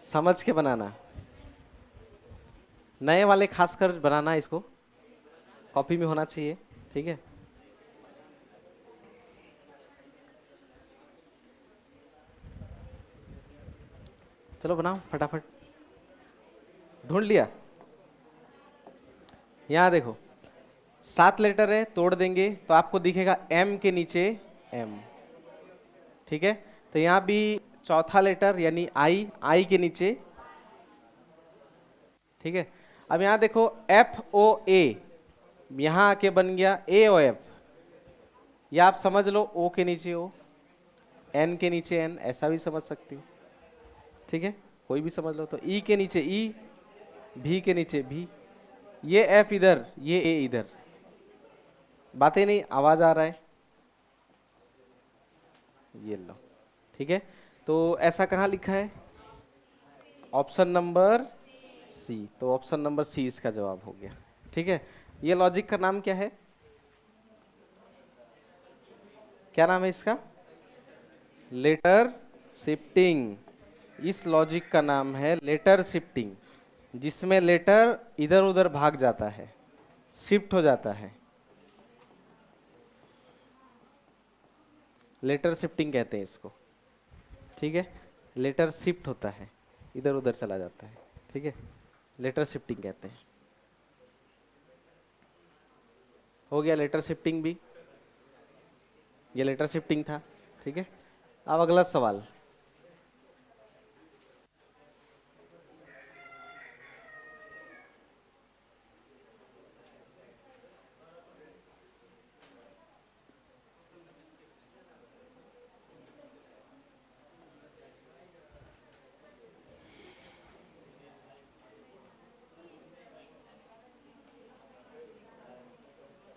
समझ के बनाना। नए वाले खासकर बनाना, इसको कॉपी में होना चाहिए। ठीक है, चलो बनाओ फटाफट। ढूंढ लिया? यहाँ देखो 7 लेटर है, तोड़ देंगे तो आपको दिखेगा M के नीचे M। ठीक है, तो यहाँ भी चौथा लेटर यानी I के नीचे। ठीक है, अब यहाँ देखो FOA, यहाँ आके बन गया AOF, या आप समझ लो O के नीचे O, N के नीचे N, ऐसा भी समझ सकती हो। ठीक है, कोई भी समझ लो। तो E के नीचे E, V के नीचे V, ये F इधर, ये A इधर। बातें नहीं, आवाज आ रहा है, ये लो। ठीक है, तो ऐसा कहाँ लिखा है? ऑप्शन नंबर C, तो ऑप्शन नंबर C इसका जवाब हो गया। ठीक है, ये लॉजिक का नाम क्या है? क्या नाम है इसका? Letter shifting. इस लॉजिक का नाम है लेटर शिफ्टिंग, जिसमें लेटर इधर उधर भाग जाता है, शिफ्ट हो जाता है, लेटर शिफ्टिंग कहते हैं इसको। ठीक है, लेटर शिफ्ट होता है, इधर उधर चला जाता है। ठीक है, लेटर शिफ्टिंग कहते हैं। हो गया लेटर शिफ्टिंग भी। ये लेटर शिफ्टिंग था। ठीक है, अब अगला सवाल।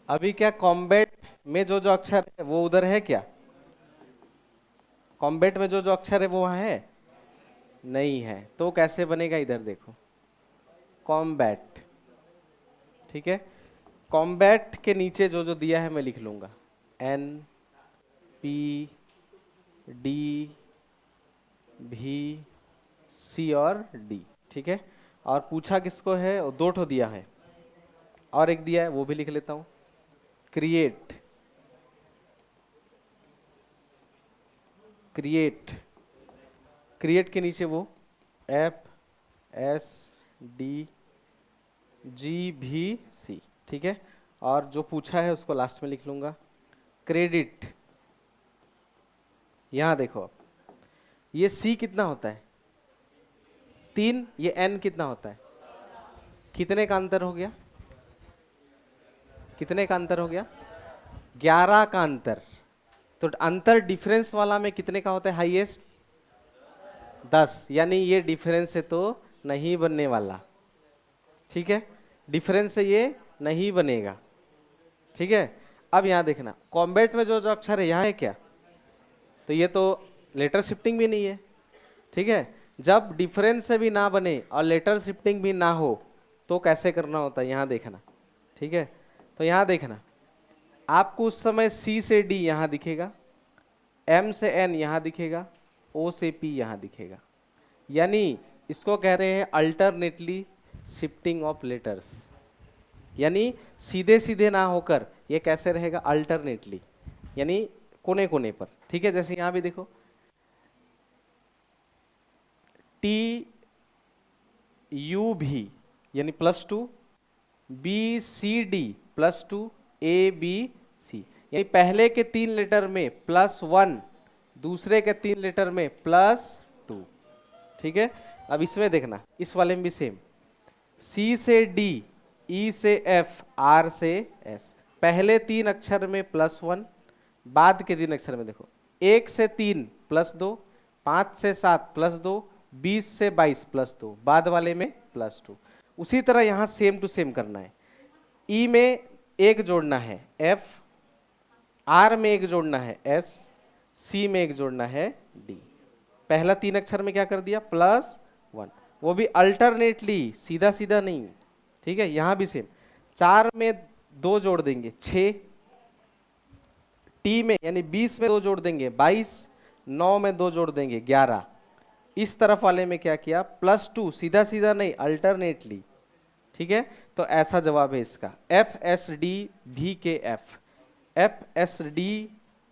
अभी क्या कॉम्बैट में जो जो अक्षर है वो उधर है क्या? कॉम्बैट में जो जो अक्षर है वो वहां है? नहीं है। तो कैसे बनेगा, इधर देखो, कॉम्बैट। ठीक है, कॉम्बैट के नीचे जो जो दिया है मैं लिख लूंगा, एन पी डी भी सी और डी। ठीक है, और पूछा किसको है, और दो ठो दिया है, और एक दिया है वो भी लिख लेता हूं, क्रिएट। क्रिएट, क्रिएट के नीचे वो एफ एस डी जी भी सी। ठीक है, और जो पूछा है उसको लास्ट में लिख लूंगा, क्रेडिट। यहां देखो अब, ये सी कितना होता है 3, ये एन कितना होता है, कितने का अंतर हो गया, कितने का अंतर हो गया, 11 का अंतर। तो अंतर डिफरेंस वाला में कितने का होता है हाईएस्ट, 10, यानी ये डिफरेंस से तो नहीं बनने वाला। ठीक है, डिफरेंस से ये नहीं बनेगा। ठीक है, अब यहां देखना, कॉम्बैट में जो जो अक्षर है यहाँ है क्या, तो ये तो लेटर शिफ्टिंग भी नहीं है। ठीक है, जब डिफरेंस से भी ना बने और लेटर शिफ्टिंग भी ना हो तो कैसे करना होता है, यहाँ देखना। ठीक है, तो यहाँ देखना, आपको उस समय सी से डी यहाँ दिखेगा, एम से एन यहाँ दिखेगा, ओ से पी यहाँ दिखेगा, यानी इसको कह रहे हैं अल्टरनेटली शिफ्टिंग ऑफ लेटर्स। यानी सीधे सीधे ना होकर ये कैसे रहेगा, अल्टरनेटली, यानी कोने कोने पर। ठीक है, जैसे यहां भी देखो, टी यू भी यानी +2, B C D +2, A B C, यानी पहले के 3 लेटर में +1, दूसरे के 3 लेटर में +2। ठीक है, अब इसमें देखना, इस वाले में भी सेम, सी से डी, ई से एफ, आर से एस, पहले 3 अक्षर में +1, बाद के 3 अक्षर में देखो, 1 से 3 +2, 5 से 7 +2, 20 से 22 +2, बाद वाले में +2। उसी तरह यहां सेम टू सेम करना है, ई में 1 जोड़ना है एफ, आर में 1 जोड़ना है एस, सी में 1 जोड़ना है डी। पहला 3 अक्षर में क्या कर दिया, +1, वो भी अल्टरनेटली, सीधा सीधा नहीं। ठीक है, यहां भी सेम, 4 में 2 जोड़ देंगे 6, टी में यानी 20 में 2 जोड़ देंगे 22, 9 में 2 जोड़ देंगे 11। इस तरफ वाले में क्या किया, +2, सीधा सीधा नहीं, अल्टरनेटली। ठीक है, तो ऐसा जवाब है इसका, एफ एस डी भी के एफ, एफ एस डी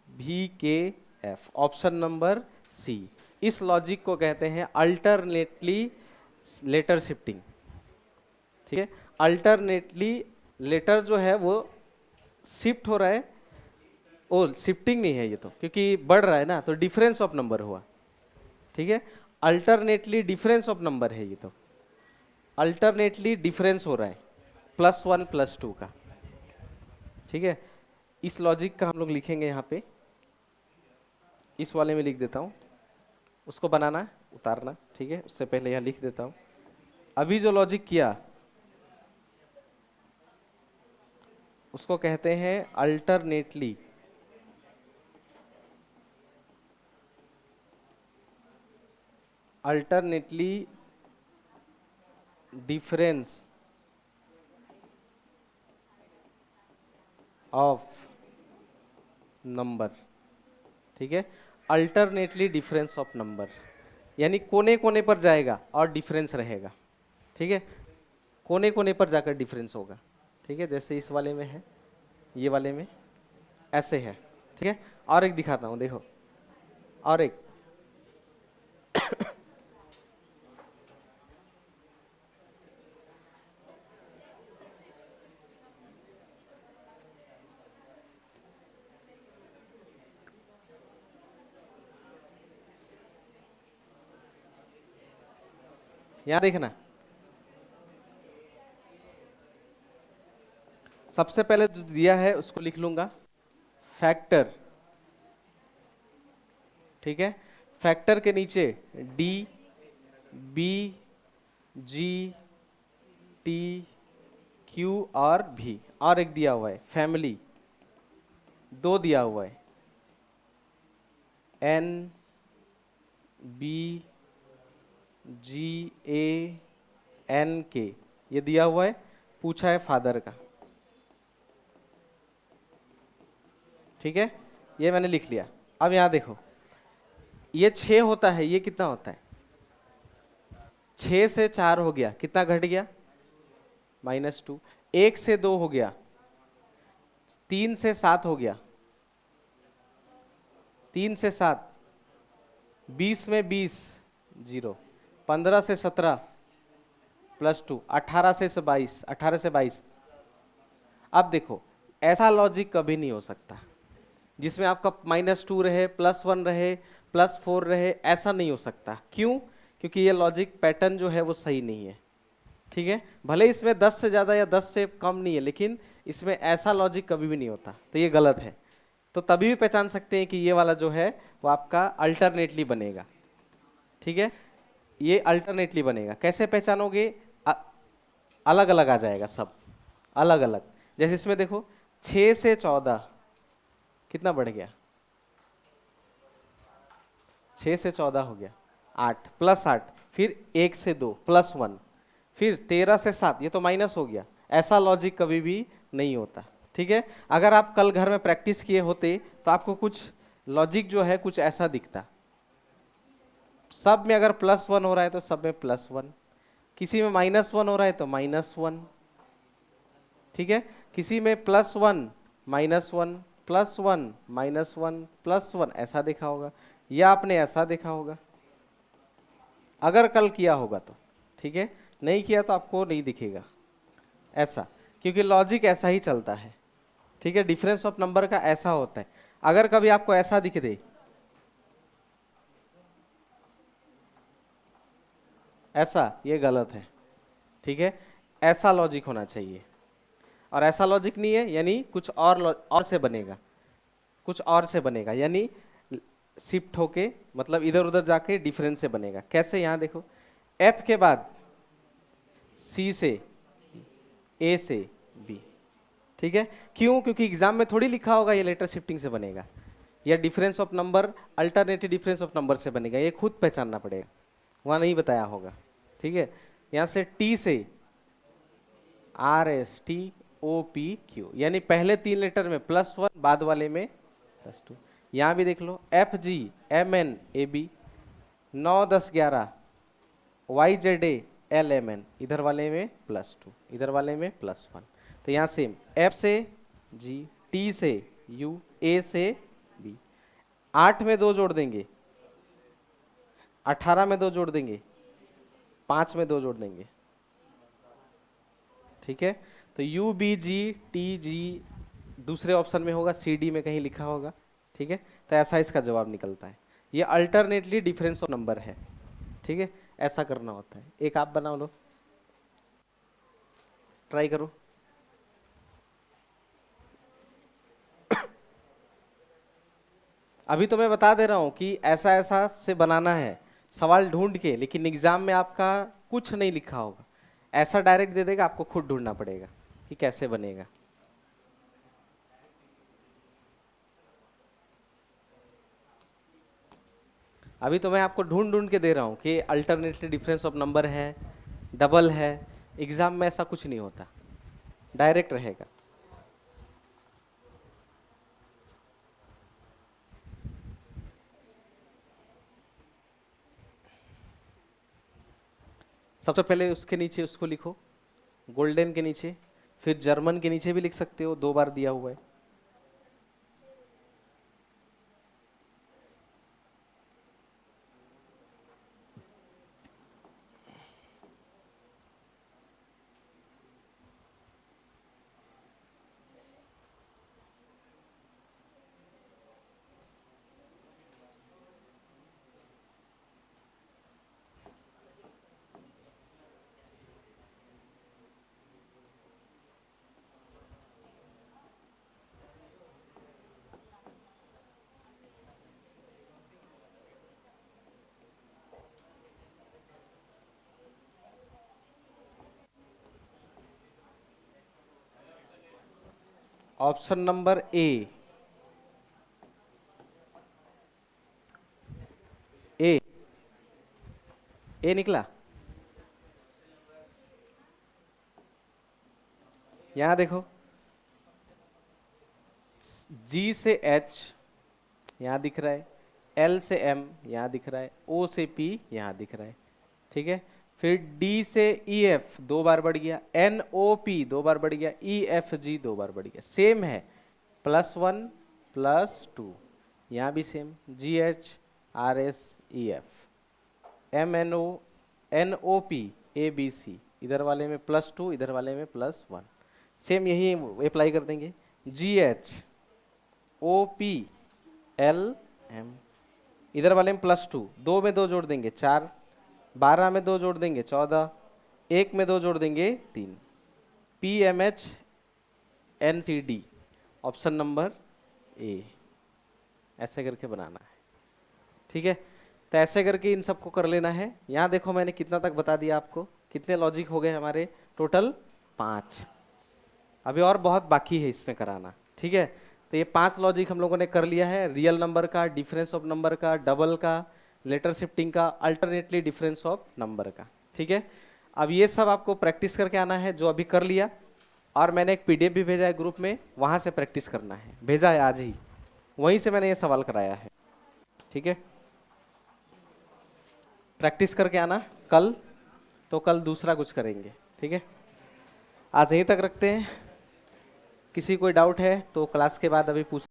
भी के एफ, ऑप्शन नंबर सी। इस लॉजिक को कहते हैं अल्टरनेटली लेटर शिफ्टिंग। ठीक है, अल्टरनेटली लेटर जो है वो शिफ्ट हो रहा है, ओ शिफ्टिंग नहीं है ये तो, क्योंकि बढ़ रहा है ना, तो डिफरेंस ऑफ नंबर हुआ। ठीक है, अल्टरनेटली डिफरेंस ऑफ नंबर है ये तो, अल्टरनेटली डिफरेंस हो रहा है +1 +2 का। ठीक है, इस लॉजिक का हम लोग लिखेंगे यहाँ पे, इस वाले में लिख देता हूँ, उसको बनाना उतारना। ठीक है, उससे पहले यहाँ लिख देता हूँ, अभी जो लॉजिक किया उसको कहते हैं अल्टरनेटली डिफरेंस ऑफ नंबर। ठीक है, अल्टरनेटली डिफरेंस ऑफ नंबर, यानी कोने कोने पर जाएगा और डिफरेंस रहेगा। ठीक है, कोने कोने पर जाकर डिफरेंस होगा। ठीक है, जैसे इस वाले में है, ये वाले में ऐसे है। ठीक है, और एक दिखाता हूं, देखो, और एक यहाँ देखना, सबसे पहले जो दिया है उसको लिख लूंगा फैक्टर, ठीक है। फैक्टर के नीचे डी, बी, जी, टी, क्यू और भी, और एक दिया हुआ है फैमिली, दो दिया हुआ है एन, बी, जी, ए, एन, के, ये दिया हुआ है, पूछा है फादर का, ठीक है। ये मैंने लिख लिया। अब यहां देखो, ये 6 होता है, ये कितना होता है, 6 से 4 हो गया, कितना घट गया, -2। 1 से 2 हो गया, 3 से 7 हो गया, 3 से 7, 20 में 20, 0, 15 से 17 +2, 18 से 22, 18 से 22। अब देखो, ऐसा लॉजिक कभी नहीं हो सकता जिसमें आपका -2 रहे, +1 रहे, +4 रहे, ऐसा नहीं हो सकता। क्यों? क्योंकि ये लॉजिक पैटर्न जो है वो सही नहीं है, ठीक है। भले इसमें 10 से ज़्यादा या 10 से कम नहीं है, लेकिन इसमें ऐसा लॉजिक कभी भी नहीं होता, तो ये गलत है। तो तभी भी पहचान सकते हैं कि ये वाला जो है वो आपका अल्टरनेटली बनेगा, ठीक है। ये अल्टरनेटली बनेगा, कैसे पहचानोगे, अलग अलग आ जाएगा सब, अलग अलग। जैसे इसमें देखो, 6 से 14 कितना बढ़ गया, 6 से 14 हो गया, 8 +8, फिर 1 से 2 +1, फिर 13 से 7, ये तो माइनस हो गया। ऐसा लॉजिक कभी भी नहीं होता, ठीक है। अगर आप कल घर में प्रैक्टिस किए होते तो आपको कुछ लॉजिक जो है कुछ ऐसा दिखता, सब में अगर +1 हो रहा है तो सब में +1, किसी में -1 हो रहा है तो -1, ठीक है। किसी में +1 -1 +1 -1 +1 ऐसा देखा होगा, या आपने ऐसा देखा होगा अगर कल किया होगा तो, ठीक है। नहीं किया तो आपको नहीं दिखेगा ऐसा, क्योंकि लॉजिक ऐसा ही चलता है, ठीक है। डिफरेंस ऑफ नंबर का ऐसा होता है। अगर कभी आपको ऐसा दिख दे, ऐसा, ये गलत है, ठीक है। ऐसा लॉजिक होना चाहिए, और ऐसा लॉजिक नहीं है यानी कुछ और से बनेगा, कुछ और से बनेगा, यानी शिफ्ट होके, मतलब इधर उधर जाके डिफरेंस से बनेगा। कैसे, यहां देखो, एफ के बाद सी से, ए से बी, ठीक है। क्यों? क्योंकि एग्जाम में थोड़ी लिखा होगा ये लेटर शिफ्टिंग से बनेगा, या difference of number, alternative difference of number से बनेगा, ये खुद पहचानना पड़ेगा, वहां नहीं बताया होगा, ठीक है। यहां से टी से RSTOPQ, यानी पहले 3 लेटर में +1, बाद वाले में +2। यहां भी देख लो, FGMNAB, 9 10 11 YZALMN, इधर वाले में +2, इधर वाले में +1। तो यहाँ सेम, F से G, T से U, A से B। 8 में 2 जोड़ देंगे, 18 में 2 जोड़ देंगे, 5 में 2 जोड़ देंगे, ठीक है। तो UBGTG दूसरे ऑप्शन में होगा, CD में कहीं लिखा होगा, ठीक है। तो ऐसा इसका जवाब निकलता है। ये अल्टरनेटली डिफरेंस ऑफ नंबर है, ठीक है। ऐसा करना होता है। एक आप बना लो, ट्राई करो। अभी तो मैं बता दे रहा हूं कि ऐसा ऐसा से बनाना है, सवाल ढूंढ के, लेकिन एग्जाम में आपका कुछ नहीं लिखा होगा, ऐसा डायरेक्ट दे देगा, आपको खुद ढूंढना पड़ेगा कि कैसे बनेगा। अभी तो मैं आपको ढूंढ ढूंढ के दे रहा हूं कि अल्टरनेटली डिफरेंस ऑफ नंबर है, डबल है। एग्जाम में ऐसा कुछ नहीं होता, डायरेक्ट रहेगा। सबसे पहले उसके नीचे उसको लिखो, गोल्डन के नीचे, फिर जर्मन के नीचे भी लिख सकते हो, 2 बार दिया हुआ है। ऑप्शन नंबर ए, ए ए निकला। यहां देखो, जी से एच यहां दिख रहा है, एल से एम यहां दिख रहा है, ओ से पी यहां दिख रहा है, ठीक है। फिर डी से ई एफ 2 बार बढ़ गया, एन ओ पी 2 बार बढ़ गया, ई एफ जी 2 बार बढ़ गया, सेम है, +1 +2, यहाँ भी same, G H R S E F, M N O P A B C, इधर वाले में +2 इधर वाले में +1, सेम यही अप्लाई कर देंगे, G H O P L M, इधर वाले में +2, 2 में 2 जोड़ देंगे 4, 12 में 2 जोड़ देंगे 14, 1 में 2 जोड़ देंगे 3, P M H N C D, option number A, ऐसे करके बनाना है, ठीक है। तो ऐसे करके इन सबको कर लेना है। यहाँ देखो मैंने कितना तक बता दिया आपको, कितने लॉजिक हो गए हमारे, टोटल 5। अभी और बहुत बाकी है इसमें कराना, ठीक है। तो ये 5 लॉजिक हम लोगों ने कर लिया है, रियल नंबर का, डिफरेंस ऑफ नंबर का, डबल का, लेटर शिफ्टिंग का, अल्टरनेटली डिफरेंस ऑफ नंबर का, ठीक है। अब ये सब आपको प्रैक्टिस करके आना है जो अभी कर लिया, और मैंने एक पीडीएफ भी भेजा है ग्रुप में, वहां से प्रैक्टिस करना है, भेजा है आज ही, वहीं से मैंने ये सवाल कराया है, ठीक है। प्रैक्टिस करके आना, कल तो कल दूसरा कुछ करेंगे, ठीक है। आज यहीं तक रखते हैं, किसी कोई डाउट है तो क्लास के बाद अभी पूछ